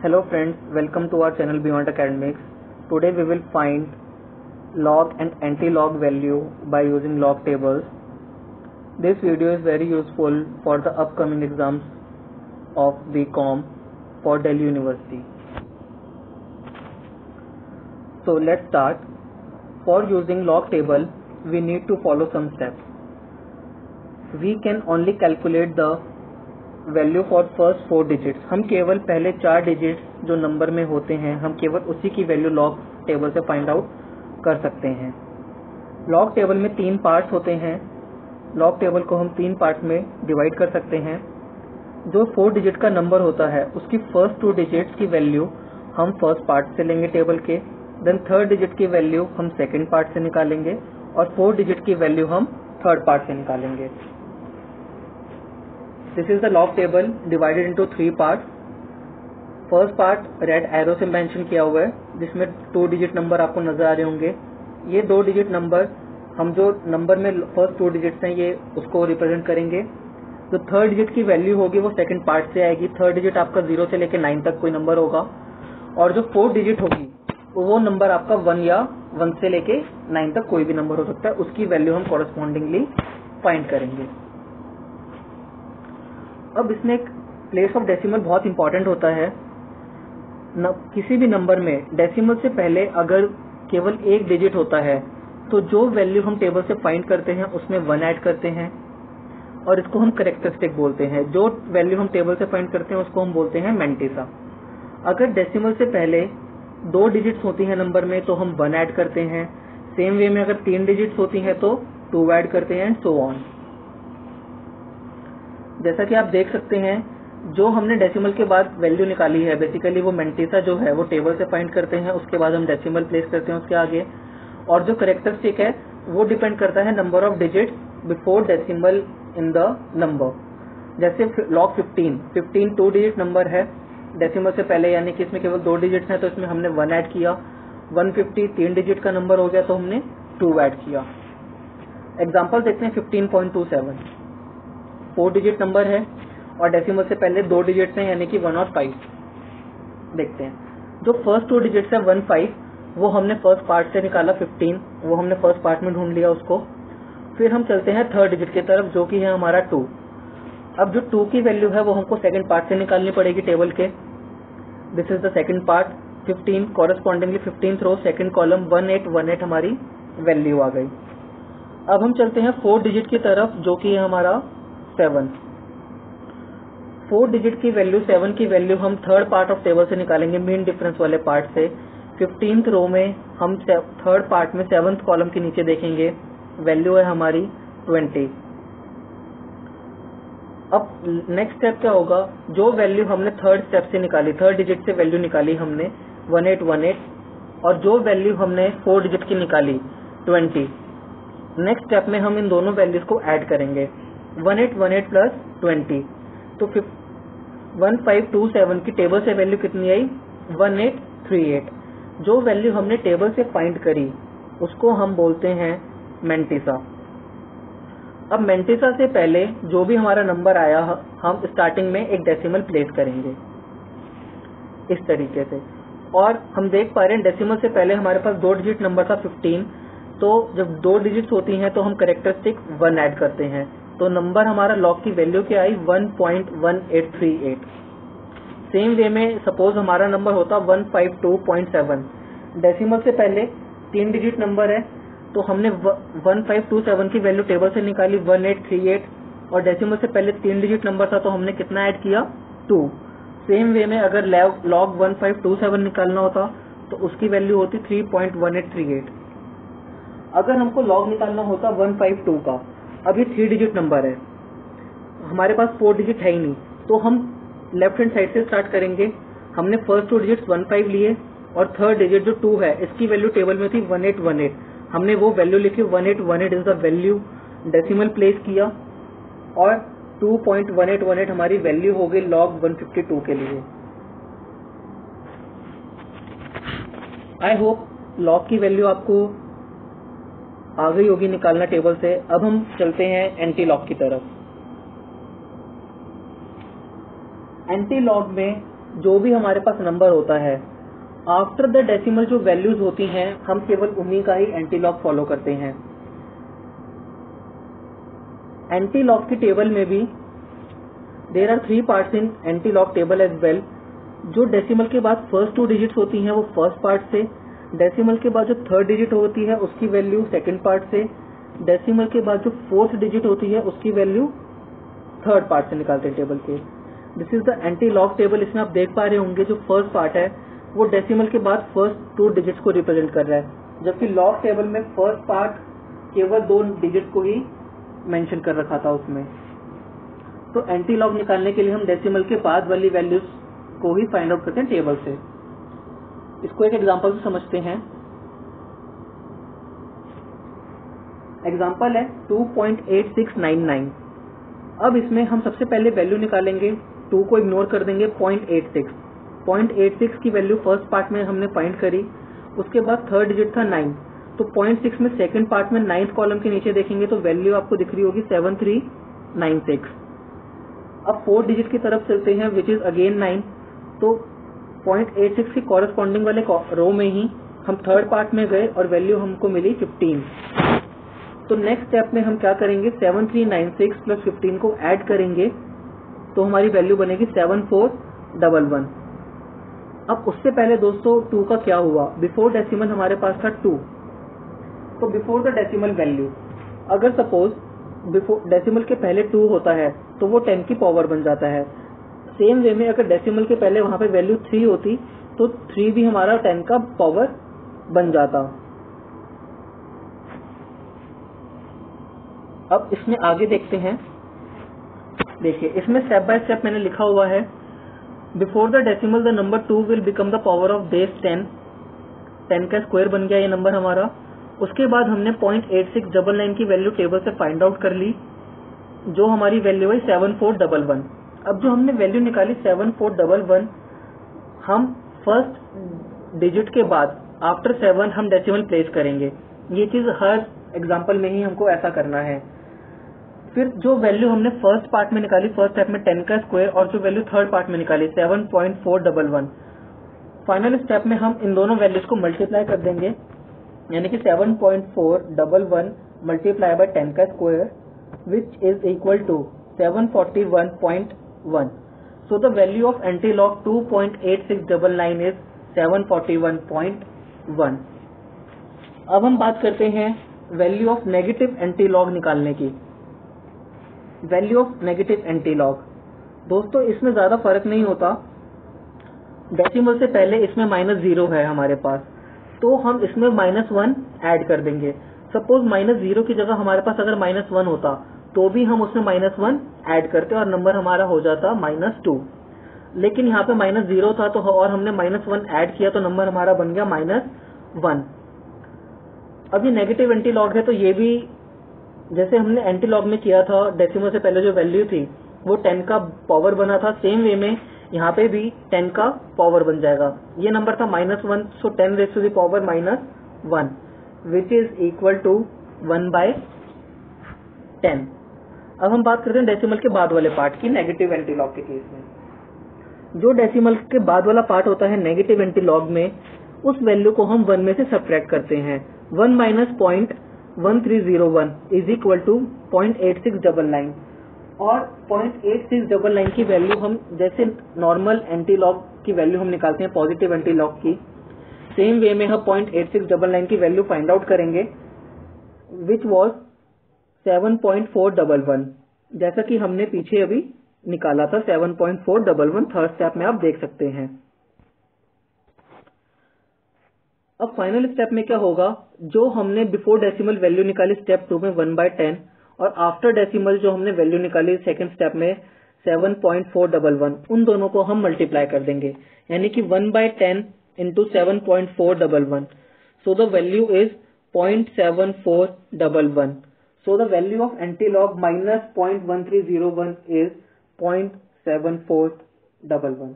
Hello friends, welcome to our channel Beyond Academics. Today we will find log and anti-log value by using log tables. This video is very useful for the upcoming exams of BCom for Delhi University. So let's start. For using log table, we need to follow some steps. We can only calculate the value for first 4 digits. हम केवल पहले 4 digits जो number में होते हैं हम केवल उसी की वैल्यू लॉग टेबल से फाइंड आउट कर सकते हैं. लॉग टेबल में 3 पार्ट्स होते हैं. लॉग टेबल को हम 3 पार्ट में डिवाइड कर सकते हैं. जो 4 डिजिट का नंबर होता है उसकी फर्स्ट 2 डिजिट्स की वैल्यू हम फर्स्ट पार्ट से लेंगे टेबल के, देन थर्ड डिजिट की वैल्यू हम सेकेंड पार्ट से निकालेंगे और 4 डिजिट की वैल्यू हम थर्ड पार्ट से निकालेंगे. This is the log table divided into 3 parts. First part red arrow से मेंशन किया हुआ है जिसमें 2 डिजिट नंबर आपको नजर आ रहे होंगे. ये 2 डिजिट नंबर हम जो नंबर में फर्स्ट 2 डिजिट्स हैं ये उसको रिप्रेजेंट करेंगे. जो थर्ड डिजिट की वैल्यू होगी वो सेकंड पार्ट से आएगी. थर्ड डिजिट आपका 0 से लेकर 9 तक कोई नंबर होगा और जो 4 डिजिट होगी वो नंबर आपका 1 या 1 से लेके 9 तक कोई भी नंबर हो सकता है. उसकी वैल्यू हम कॉरेस्पॉन्डिंगली फाइंड करेंगे. अब इसमें एक प्लेस ऑफ डेसिमल बहुत इंपॉर्टेंट होता है. किसी भी नंबर में डेसिमल से पहले अगर केवल एक डिजिट होता है तो जो वैल्यू हम टेबल से फाइंड करते हैं उसमें 1 ऐड करते हैं और इसको हम करेक्टरिस्टिक बोलते हैं. जो वैल्यू हम टेबल से फाइंड करते हैं उसको हम बोलते हैं मैंटिसा. अगर डेसिमल से पहले 2 डिजिट्स होती हैं नंबर में तो हम 1 ऐड करते हैं. सेम वे में अगर 3 डिजिट्स होती हैं तो 2 ऐड करते हैं एंड सो ऑन. जैसा कि आप देख सकते हैं जो हमने डेसिमल के बाद वैल्यू निकाली है बेसिकली वो मैंटिसा जो है वो टेबल से फाइंड करते हैं. उसके बाद हम डेसिमल प्लेस करते हैं उसके आगे. और जो करेक्टरिस्टिक है वो डिपेंड करता है number of digits before decimal in the number. जैसे लॉग 15 2 डिजिट नंबर है डेसिमल से पहले, यानी कि इसमें केवल 2 डिजिट्स हैं तो इसमें हमने 1 ऐड किया. 150 3 डिजिट का नंबर हो गया तो हमने 2 ऐड किया. एग्जाम्पल देखते हैं 15.27 4 डिजिट नंबर है और डेसिमल से पहले 2 डिजिट्स हैं यानी कि 1 और 5. देखते हैं जो फर्स्ट 2 डिजिट्स है 1 5 वो हमने फर्स्ट पार्ट से निकाला. 15 वो हमने फर्स्ट पार्ट में ढूंढ लिया उसको. फिर हम चलते हैं थर्ड डिजिट की तरफ जो कि है हमारा 2. अब जो 2 की वैल्यू है वो हमको सेकंड पार्ट से निकालनी पड़ेगी टेबल के. This is the second part 15 correspondingly 15th row second column 1818 हमारी वैल्यू आ गई. अब हम चलते हैं 4 डिजिट की तरफ जो कि है हमारा 7. 4 डिजिट की वैल्यू 7 की वैल्यू हम थर्ड पार्ट ऑफ टेबल से निकालेंगे मीन डिफरेंस वाले पार्ट से. 15th रो में हम थर्ड पार्ट में 7th कॉलम के नीचे देखेंगे वैल्यू है हमारी 20. अब नेक्स्ट स्टेप क्या होगा, जो वैल्यू हमने थर्ड स्टेप से निकाली थर्ड डिजिट से वैल्यू निकाली हमने 1818 और जो वैल्यू हमने 4 डिजिट की निकाली 20. नेक्स्ट स्टेप में हम इन दोनों वैल्यूज को ऐड करेंगे 1818 प्लस 20 तो 1527 की टेबल से वैल्यू कितनी आई 1838. जो वैल्यू हमने टेबल से फाइंड करी उसको हम बोलते हैं मैंटिसा. अब मैंटिसा से पहले जो भी हमारा नंबर आया हम स्टार्टिंग में एक डेसिमल प्लेस करेंगे इस तरीके से. और हम देख पा रहे हैं डेसिमल से पहले हमारे पास 2 डिजिट नंबर था 15. तो जब 2 डिजिट्स होती हैं तो हम करेक्टरिस्टिक 1 ऐड करते हैं तो नंबर हमारा लॉग की वैल्यू क्या आई 1.1838. सेम वे में सपोज हमारा नंबर होता 152.7. डेसिमल से पहले 3 डिजिट नंबर है तो हमने 1527 की वैल्यू टेबल से निकाली 1838 और डेसिमल से पहले 3 डिजिट नंबर था तो हमने कितना ऐड किया 2. सेम वे में अगर लॉग 1527 निकालना होता तो उसकी वैल्यू होती 3.1838. अगर हमको लॉग निकालना होता 152 का, अभी 3 डिजिट नंबर है हमारे पास 4 डिजिट है ही नहीं तो हम लेफ्ट हैंड साइड से स्टार्ट करेंगे. हमने फर्स्ट 2 डिजिट 15 लिए और थर्ड डिजिट जो 2 है इसकी वैल्यू टेबल में थी 1818. हमने वो वैल्यू लिखी 1818 is the value. Decimal place किया और 2.1818 हमारी वैल्यू हो गई लॉग 152 के लिए. आई होप लॉग की वैल्यू आपको आ गई होगी निकालना टेबल से. अब हम चलते हैं एंटी लॉग की तरफ. एंटी लॉग में जो भी हमारे पास नंबर होता है आफ्टर द डेसिमल जो वैल्यूज होती हैं हम केवल उन्हीं का ही एंटी लॉग फॉलो करते हैं। एंटी लॉग की टेबल में भी there are 3 parts in antilog table as well. जो डेसिमल के बाद फर्स्ट 2 डिजिट्स होती हैं वो फर्स्ट पार्ट से, डेसिमल के बाद जो थर्ड डिजिट होती है उसकी वैल्यू सेकंड पार्ट से, डेसिमल के बाद जो फोर्थ डिजिट होती है उसकी वैल्यू थर्ड पार्ट से निकालते हैं टेबल के। This is the anti log table. इसमें आप देख पा रहे होंगे जो फर्स्ट पार्ट है वो डेसिमल के बाद फर्स्ट 2 डिजिट्स को रिप्रेजेंट कर रहा है, जबकि लॉग टेबल में फर्स्ट पार्ट केवल 2 डिजिट को ही मेंशन कर रखा था उसमें। तो एंटी लॉग निकालने के लिए हम डेसिमल के बाद वाली वैल्यूज को ही फाइंड आउट करते हैं टेबल से। इसको एक एग्जांपल से समझते हैं। एग्जांपल है 2.8699। अब इसमें हम सबसे पहले वैल्यू निकालेंगे, 2 को इग्नोर कर देंगे, 0.86 की वैल्यू फर्स्ट पार्ट में हमने फाइंड करी। उसके बाद थर्ड डिजिट था 9, तो 0.6 में सेकंड पार्ट में 9th कॉलम के नीचे देखेंगे तो वैल्यू आपको दिख रही होगी 7396। अब 4 डिजिट की तरफ चलते हैं विच इज अगेन 9, तो 0.86 की कॉरेस्पॉन्डिंग वाले रो में ही हम थर्ड पार्ट में गए और वैल्यू हमको मिली 15। तो नेक्स्ट स्टेप में हम क्या करेंगे, 7396 प्लस 15 को ऐड करेंगे तो हमारी वैल्यू बनेगी 7411। अब उससे पहले दोस्तों 2 का क्या हुआ, बिफोर डेसिमल हमारे पास था 2, तो बिफोर द डेसिमल वैल्यू अगर सपोज बिफोर डेसिमल के पहले 2 होता है तो वो 10 की पावर बन जाता है। सेम वे में अगर डेसिमल के पहले वहां पे वैल्यू 3 होती तो 3 भी हमारा 10 का पावर बन जाता। अब इसमें आगे देखते हैं। देखिए इसमें स्टेप बाय स्टेप मैंने लिखा हुआ है, before the decimal the number 2 will become the power of base 10, 10 का स्क्वायर बन गया ये नंबर हमारा। उसके बाद हमने 0.8699 की वैल्यू टेबल से फाइंड आउट कर ली, जो हमारी वैल्यू है 7411। अब जो हमने वैल्यू निकाली 7411, हम फर्स्ट डिजिट के बाद आफ्टर 7 हम डेसिमल प्लेस करेंगे। ये चीज हर एग्जाम्पल में ही हमको ऐसा करना है। फिर जो वैल्यू हमने फर्स्ट पार्ट में निकाली फर्स्ट स्टेप में 10 का स्क्वायर, और जो वैल्यू थर्ड पार्ट में निकाली 7.411, फाइनल स्टेप में हम इन दोनों वैल्यूज को मल्टीप्लाई कर देंगे, यानी कि 7.411 मल्टीप्लाई बाय 10 का square which is equal to 741.1। So the value of antilog 2.8699 is 741.1। अब हम बात करते हैं value of negative antilog निकालने की। Value of negative antilog दोस्तों इसमें ज्यादा फर्क नहीं होता। डेसिमल से पहले इसमें -0 है हमारे पास, तो हम इसमें -1 ऐड कर देंगे। सपोज -0 की जगह हमारे पास अगर -1 होता तो भी हम उसमें -1 ऐड करते और नंबर हमारा हो जाता -2। लेकिन यहाँ पे -0 था तो और हमने -1 ऐड किया तो नंबर हमारा बन गया -1। अब ये नेगेटिव एंटी लॉग है तो ये भी जैसे हमने एंटी लॉग में किया था, डेसिमल से पहले जो वैल्यू थी वो 10 का पावर बना था, सेम वे में यहाँ पे भी 10 का पावर बन जाएगा। ये नंबर था -1, so 10 raise to the power -1 which is equal to 1/10। अब हम बात करते हैं डेसिमल के बाद वाले पार्ट की नेगेटिव एंटी लॉग के केस में। जो डेसिमल के बाद वाला पार्ट होता है नेगेटिव एंटी लॉग में, उस वैल्यू को हम 1 में से सब्ट्रैक्ट करते हैं। 1 माइनस 0.1301 इज इक्वल टू 0.8699, और 0.8699 की वैल्यू हम जैसे नॉर्मल एंटी लॉग की वैल्यू हम निकालते हैं पॉजिटिव एंटी लॉग की, सेम वे में हम 0.8699 की वैल्यू फाइंड आउट करेंगे विच वॉज 7.411, जैसा कि हमने पीछे अभी निकाला था 7.411 थर्ड स्टेप में आप देख सकते हैं। अब फाइनल स्टेप में क्या होगा, जो हमने बिफोर डेसिमल वैल्यू निकाली स्टेप 2 में 1/10, और आफ्टर डेसिमल जो हमने वैल्यू निकाली सेकंड स्टेप में 7.411, उन दोनों को हम मल्टीप्लाई कर देंगे, यानी कि 1/10 into 7.411, so the value is 0.7411। So the value of anti-log minus 0.1301 is 0.7411।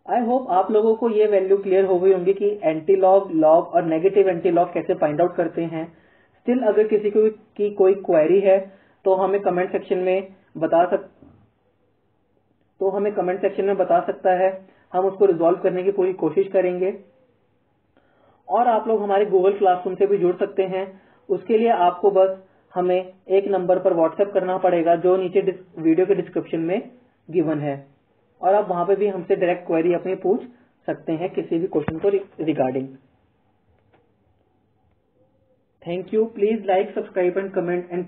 I hope आप लोगों को ये वैल्यू क्लियर हो गई होंगी कि एंटी लॉग, लॉग और नेगेटिव एंटी लॉग कैसे फाइंड आउट करते हैं। स्टिल अगर किसी को की कोई क्वेरी है तो हमें कमेंट सेक्शन में तो हमें कमेंट सेक्शन में बता सकता है, हम उसको रिजॉल्व करने की पूरी कोशिश करेंगे। और आप लोग हमारे गूगल क्लासरूम से भी जुड़ सकते हैं। उसके लिए आपको बस हमें एक नंबर पर व्हाट्सएप करना पड़ेगा जो नीचे वीडियो के डिस्क्रिप्शन में गिवन है, और आप वहां पे भी हमसे डायरेक्ट क्वेरी अपनी पूछ सकते हैं किसी भी क्वेश्चन को regarding. Thank you. Please like, subscribe and comment and